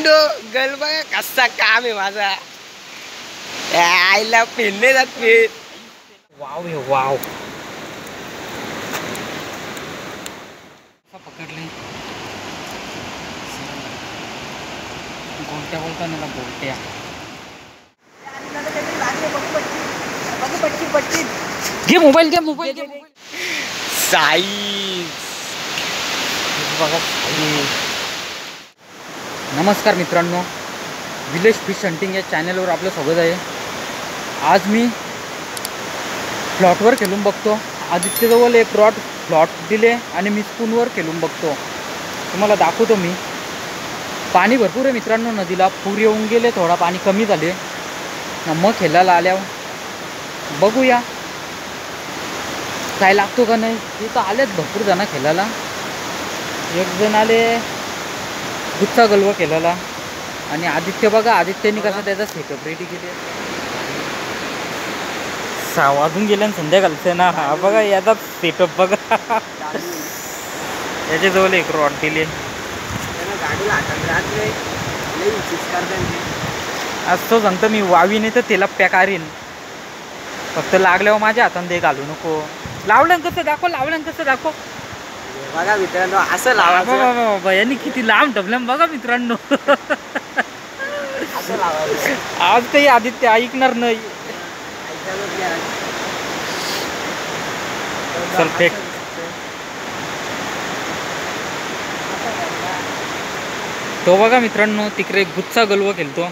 मित्रांनो गल बघा कसा काम आहे माझा. आईला पिल्ले जात पीठ. वाव हे वाव पकडले. गोलट्या बोलता ना गोलट्या. घे मोबाईल घे मोबाईल साईज बघा. नमस्कार मित्रांनो, विलेज फिश हंटिंग या चॅनलवर आपलं स्वागत आहे. आज मी प्लॉटवर खेळून बघतो. आदित्यजवळ एक प्लॉट दिले आणि मी स्पूनवर खेळून बघतो. तुम्हाला दाखवतो मी. पाणी भरपूर आहे मित्रांनो नदीला. पूर येऊन गेले, थोडा पाणी कमी झाले. मग खेळायला आल्यावर बघूया काय लागतो का नाही. तिथं आलेत भरपूर जण खेळायला. एक जण आले गुच्चा गलवा खेळायला. आणि आदित्य बघा, आदित्यने कसा त्याचा सेटअप रेडी केले. 6 वाजून गेले आणि संध्याकाळचं ना. हा बघा याचा सेटअप बघा. याच्याजवळ एक रॉड दिले. असं सांगतो मी, वावीने तर त्याला पॅकारीन. फक्त लागल्यावर माझ्या हाताने ते घालू नको. लावलं कसं दाखव, लावलं कसं दाखव बघा मित्रांनो. असं लावा यांनी किती लांब ठेवलं बघा मित्रांनो. आज काही आदित्य ऐकणार नाही. चल फेक. तो बघा मित्रांनो तिकडे गुच्चा गलवा खेळतो.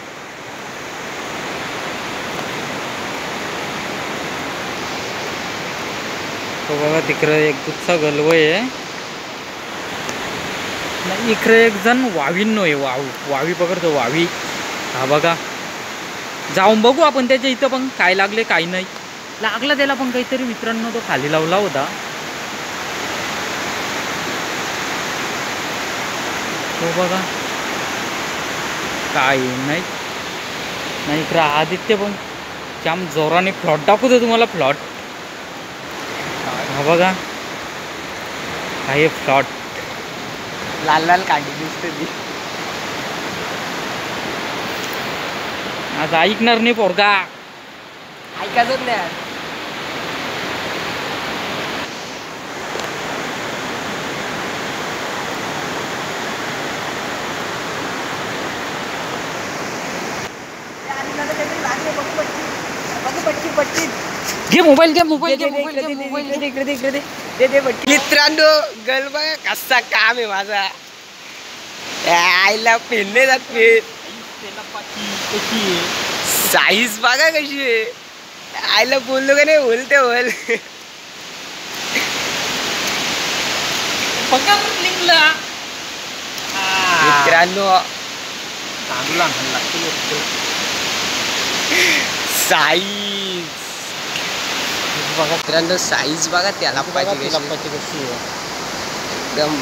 तो बघा तिकडे एक गुच्चा गलवा आहे. इकडे एक जण वावींनो आहे. वावी पकडतो वावी. हा बघा, जाऊन बघू आपण त्याच्या इथं पण काय लागले काय नाही. लागला त्याला पण काहीतरी मित्रांनो. तो खाली लावला होता. तो बघा काय नाही. इकडं आदित्य पण जाम जोराने फ्लॉट दाखवतो तुम्हाला. फ्लॉट हा बघा, हा हे फ्लॉट लाल लाल काढी दिसते ती. आज ऐकणार नाही पोरगा. ऐकायचंच नाही. घे मोबाईल घे मोबाईल मित्रांनो गल बघा कसा काम आहे माझा. आईला पिल्ले जात पीठ. साईज बघा कशी आहे. आईला बोललो का नाही बोलते बोल. मित्रांनो साईज बघा मित्रांनो. साईज बघा त्याला पाहिजे कशी एकदम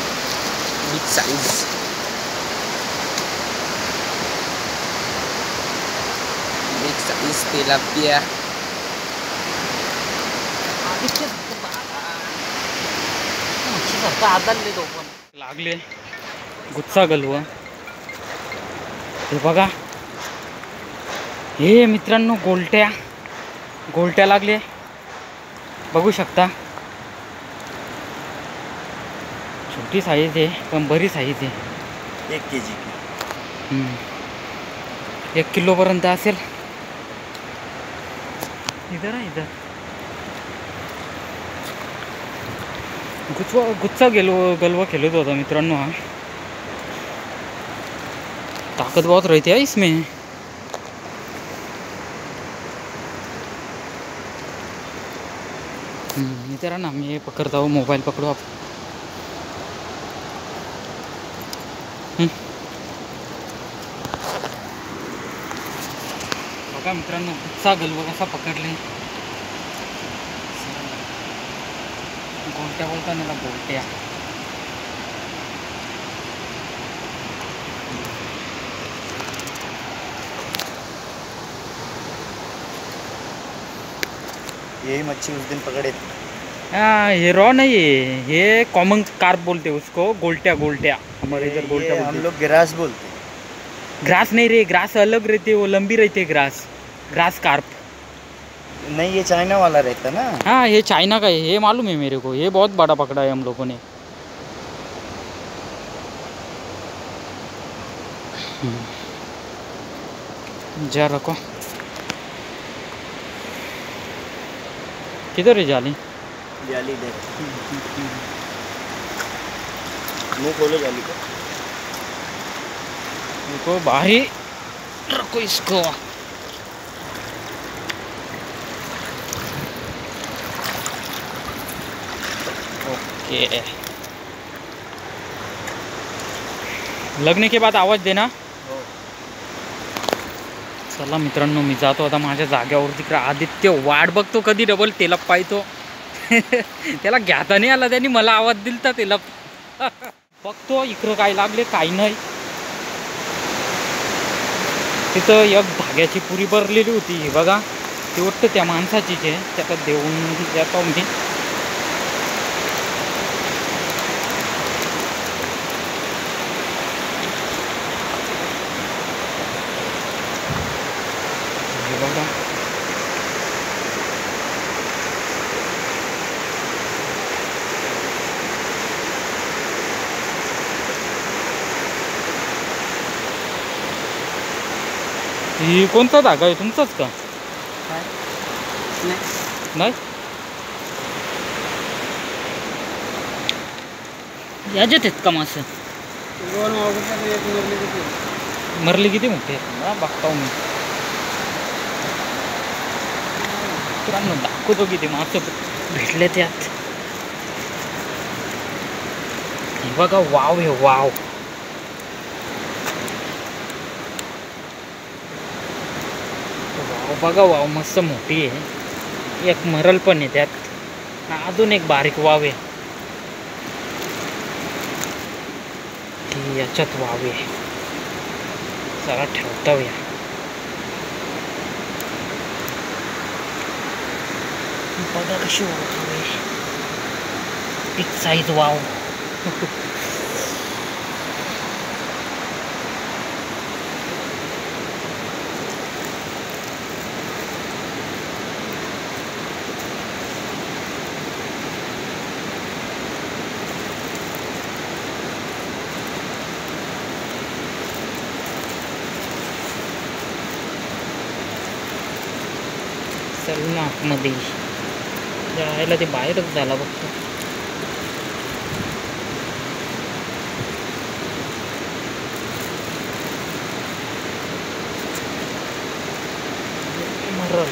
big size. Big size tilapia. लागले गुच्चा गलवा. हे बघा हे मित्रांनो गोलट्या लागले बघू शकता. छोटी साईज आहे पण बरी साईज आहे. 1 kg 1 किलोपर्यंत असेल. इधर गुच्चा गलवा खेलत होता मित्रांनो. हा ताकत बहुत रहती है इसमें. इधर ना मी पकडता हूँ. मोबाईल पकडू आप. बघा मित्रांनो गुच्चा गलवा कसा पकडले. गोलट्या बोलता ना गोलट्या. यही मच्छी उस दिन पकड़े थे. ये रॉ नहीं है, ये कॉमन कार्प बोलते हैं उसको. गोलट्या हमारे इधर गोलट्या बोलते हैं. हम लोग गिरास बोलते हैं. ग्रास नहीं रे, ग्रास अलग रहते, वो लंबी रहती है ग्रास, ग्रास कार्प। नहीं ये चाइना वाला रहता ना। हाँ ये चाइना का है, ये मालूम है मेरे को, ये बहुत बड़ा पकड़ा है हम लोगों ने। जा रखो, किधर है जाली? जाली दे, मुंह खोलो जाली को। देखो बाहर ही रखो इसको। ओके, लगने के बाद आवाज देना। चला मित्रांनो, मी जातो आता माझ्या जाग्यावर. तिकडे आदित्य वाट बघतो कधी डबल तेलप पाहतो. त्याला घ्याता नाही आला, त्यांनी मला आवाज दिलता तेलप. बघतो इकडं काय लागले काय नाही. तिथं एक धाग्याची पुरी भरलेली होती बघा, ती वाटतं त्या माणसाचीच आहे. त्याला देऊन जातो मी. बघा ही कोणता धागा आहे, तुमचाच का? नाही याच्यात आहेत का मासे? मरली किती मोठी आहे बघता मी. मित्रांनो दाखवतो किती मासे भेटले त्यात. हे बघा वाव, हे वाव. वाव बघा, वाव मस्त मोठी आहे. एक मरल पण आहे त्यात, अजून एक बारीक वाव आहे. ती याच्यात वाव आहे. जरा ठेवता या. बघा कशी वाव आहे, बिग साईज वाव. चल ना आतमध्ये जायला, ते बाहेरच झाला बघतो. मरल.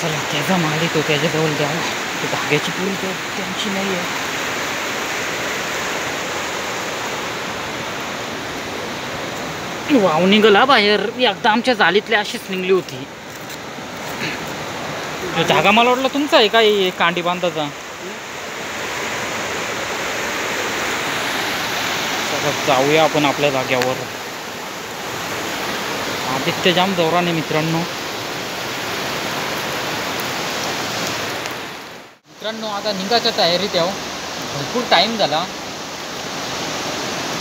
चला त्याचा माल तो त्याच्याजवळ द्यावा. ती धाग्याची पुरी त्यांची नाही आहे. वाव निघाला बाहेर. एकदा आमच्या जालीतली अशीच निघली होती. धागा मला वाटलं तुमचा आहे काय, कांडी बांधाचा. जाऊया आपण आपल्या जाग्यावर. आदित्य जाम जोराने मित्रांनो. आता निघायच्या तयारीत यावं. भरपूर टाईम झाला.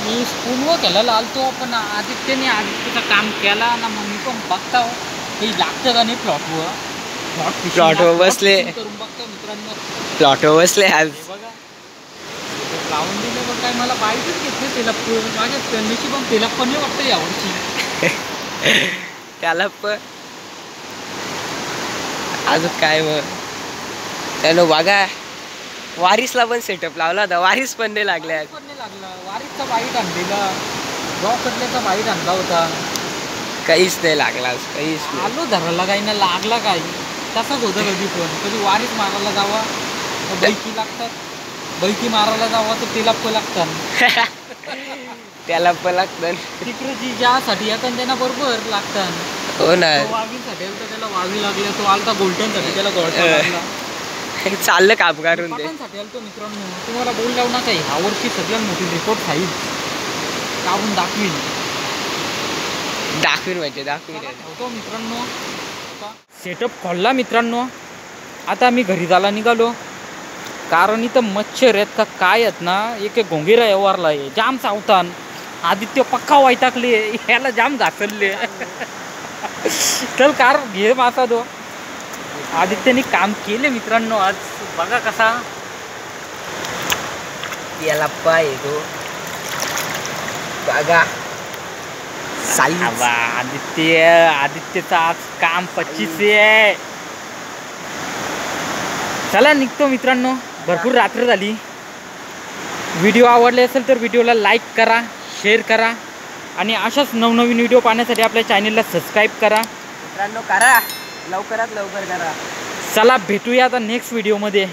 मी स्पूनवर केलेला आलतो, पण आदित्यचं काम केला ना. मग मी पण बघता काही लागतं का नाही प्लॉटवर. प्लॉटवर बसले, करून बघतो मित्रांनो. प्लॉटवर बसले आज. बघा लावून दिले, पण काय मला बाईकच घेतले तेलप. माझ्या त्यांची पण तेलप पण नाही वाटतं यावर्षी. त्याला पण अजून काय मग त्यानं बघा वारिसला पण सेटअप लावला होता, वारिस पण नाही लागला. वारिसचा बाईट आणलेला, रॉकडल्याचा बाईट आणला होता, काहीच नाही लागला. काहीच नाही. आलो धरायला काही ना लागला काही. तसंच होतं कधी पण. कधी वारीस मारायला जावा तर बैकी लागतात, बैकी मारायला जावा तर तेला पण लागतात. त्याला पण लागतं. तिकडे जी ज्यासाठी येतात त्यांना बरोबर लागतात. हो ना. वाघीसाठी आलता त्याला वाघी लागले, तो आलता गोल्डनसाठी त्याला गोल्डन लागला. चाललं काम करून ते. पटांसाठी आलतो मित्रांनो. तुम्हाला बोल लावू नका, ह्या वर्षी सगळ्यात मोठी रिपोर्ट खाईल काढून दाखवीन. म्हणजे दाखवीन होतो मित्रांनो. सेटअप खोलला मित्रांनो. आता मी घरी जायला निघालो. कारण इथं मच्छर आहेत का काय आहेत ना, एक एक घोंगीरा व्यवहारला आहे जाम चावतान. आदित्य पक्का वैतागले, ह्याला जाम घासले. चल कार घे मासा दो. आदित्यने काम केले मित्रांनो आज. बघा कसा याला पाय तो बघा साईज. आदित्यचं आज काम 25 आहे. चला निघतो मित्रांनो, भरपूर रात्र झाली. व्हिडिओ आवडले असेल तर व्हिडिओला लाईक करा, शेअर करा आणि अशाच नवनवीन व्हिडिओ पाहण्यासाठी आपल्या चॅनलला सबस्क्राईब करा मित्रांनो. करा लवकरात लवकर करा. चला भेटूया आता नेक्स्ट व्हिडिओमध्ये.